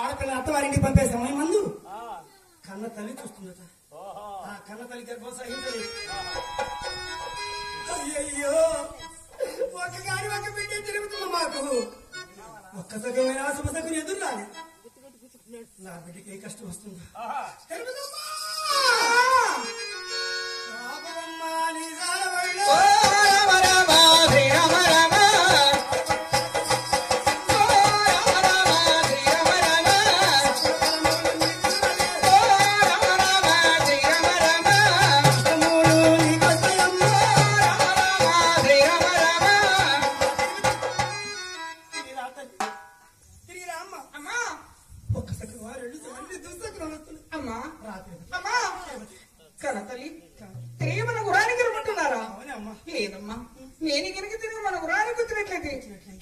ఆడపిల్ల అత్తవారింటికి పంపే సమయం మందు కన్న తల్లి చూస్తుందట. ఆ కన్న తల్లి గర్భం సహించలేదు. అయ్యయ్యో ఒక గాడి ఒక బిడ్డ తిరుగుతున్నా మాకు ఒక్క సగమైన శుభసకుని ఎదురు రాలి. నా బిడ్డకి ఏ కష్టం వస్తుందా? లేదమ్మా, నేను కనుక తిరిగి మన గురానికి వచ్చినట్లయితే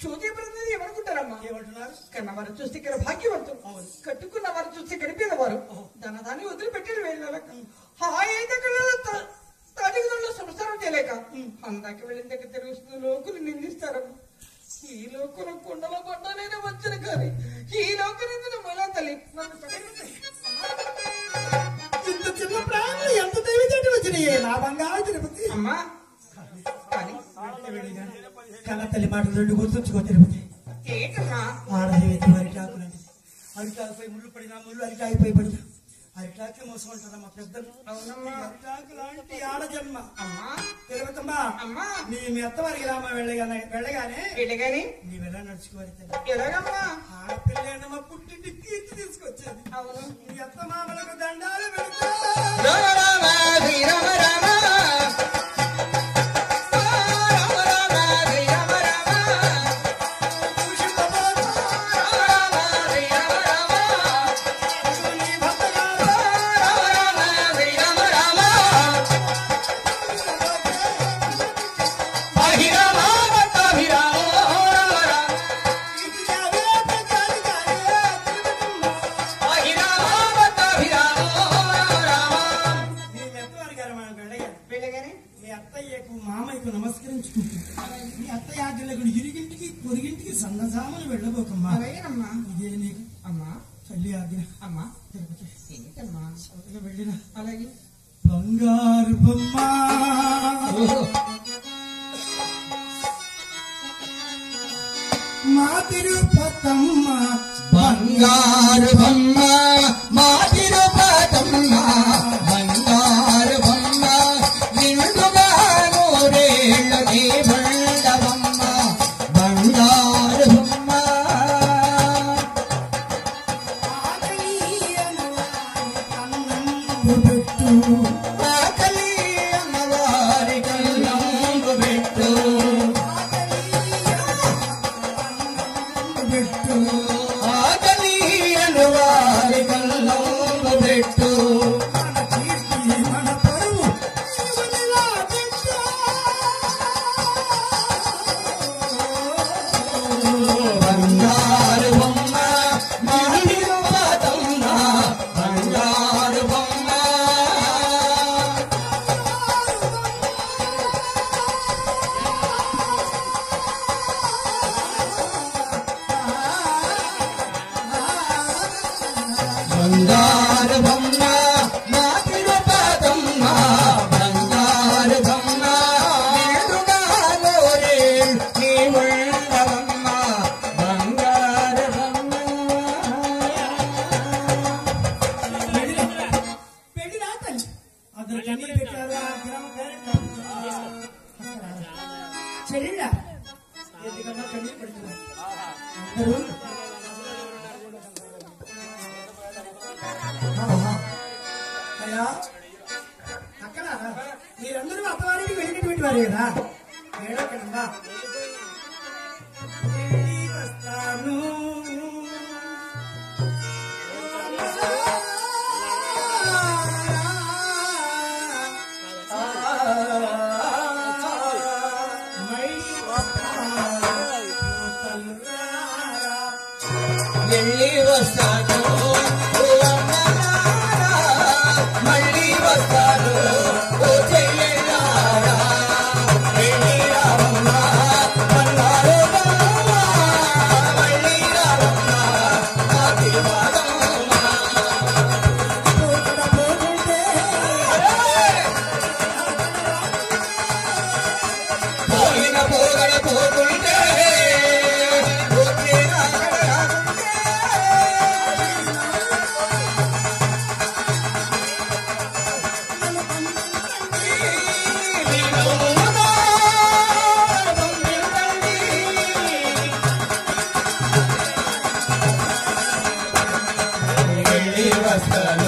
చూసే ప్రతినిధి ఏమనుకుంటారమ్మా? ఏమంటున్నారు? కన్నవారు చూస్తే ఇక్కడ భాగ్యవంతులు, కట్టుకున్న వారు చూస్తే గడిపేదవారు, ధనదాన్ని వదిలిపెట్టారు వెళ్ళలేక తాటిలో సంసారం చేయలేక అందాకి వెళ్ళిన దగ్గర తిరుగుతున్న లోకులు నిందిస్తారమ్మా. ఈ లోకులు కుండలో పడ్డానైనా వచ్చిన కానీ ఈ లోకం మొలా తల్లి ఇంత చిన్న ప్రాణులు ఎంత తెలివితేటి వచ్చినాయి నా బంగారు తిరుపతి. అమ్మా కన్న తల్లి మాటలు రెండు గుర్తుంచుకో తిరుపతి. ఏంటమ్మా? ఆడదేవైతే అరిటాకు లాంటిది. అరిటాకుపై ముళ్ళు పడినా ముళ్ళు అరిటాకుపై పడినా అరిటాకే మోసం ఉంటుందమ్మా పెద్దలు. అరిటాకు లాంటి ఆడజన్మ అమ్మా తిరుపతమ్మా. అమ్మా మీ అత్తవారికి రామ వెళ్ళగానే నీ వెళ్ళ నడుచుకోవాలి. ఎలాగమ్మా? ఆడపిల్లమ్మా పుట్టింటి కీర్తి తీసుకొచ్చేది. అవును, మీ అత్త మామలకు దండాలు పెడతా. మామయ్యకు నమస్కరించుకుంటుంది. మీ అత్తయ్య ఆజ్ఞలకు ఇరుగింటికి పొరిగింటికి సన్నజామని వెళ్ళబోకమ్మా. ఇదే నీకు అమ్మా తల్లి ఆజ్ఞ. అమ్మా తిరుపతి ఏంటమ్మా సౌతగా వెళ్ళిన అలాగే బంగారు బొమ్మ మా తిరుపతమ్మ బంగారు బొమ్మ మా తిరుపతమ్మ బంగారు బొమ్మ నిండుగా నూరేళ్ళకి బండవమ్మ బంగారు బొమ్మ ఆకలి అన్నవారి కళ్ళంబు పెట్టు ఆకలి అన్నవారి కళ్ళంబు పెట్టు మన పరువు బంగారు బొమ్మ మాడిరు పాదమ్మ బంగారు బొమ్మ బంగారు బొమ్మ మా తిరుపతమ్మ బంగారు బొమ్మ నిండుగా నూరేళ్ళు నీ ఉండవమ్మ బంగారు బొమ్మ. పెళ్ళినా తల్లి అతను కన్నీళ్ళు పెట్టారు. ఆ గ్రామ చెల్లిళ్ళ ఎందుకన్నా కన్నీళ్ళు పెడుతున్నారు అందరూ. అయ్యా అక్కడ మీరందరూ అత్తవారికి వెళ్ళినటువంటి వారు కదా. ఏడోకడమ్మా వస్తాను వెళ్ళి వస్తాను మళ్ళీ వస్తాను ఓ చెల్లెల్లారా వెళ్ళి రావమ్మా బంగారు మళ్ళీ రావమ్మా వస్తాను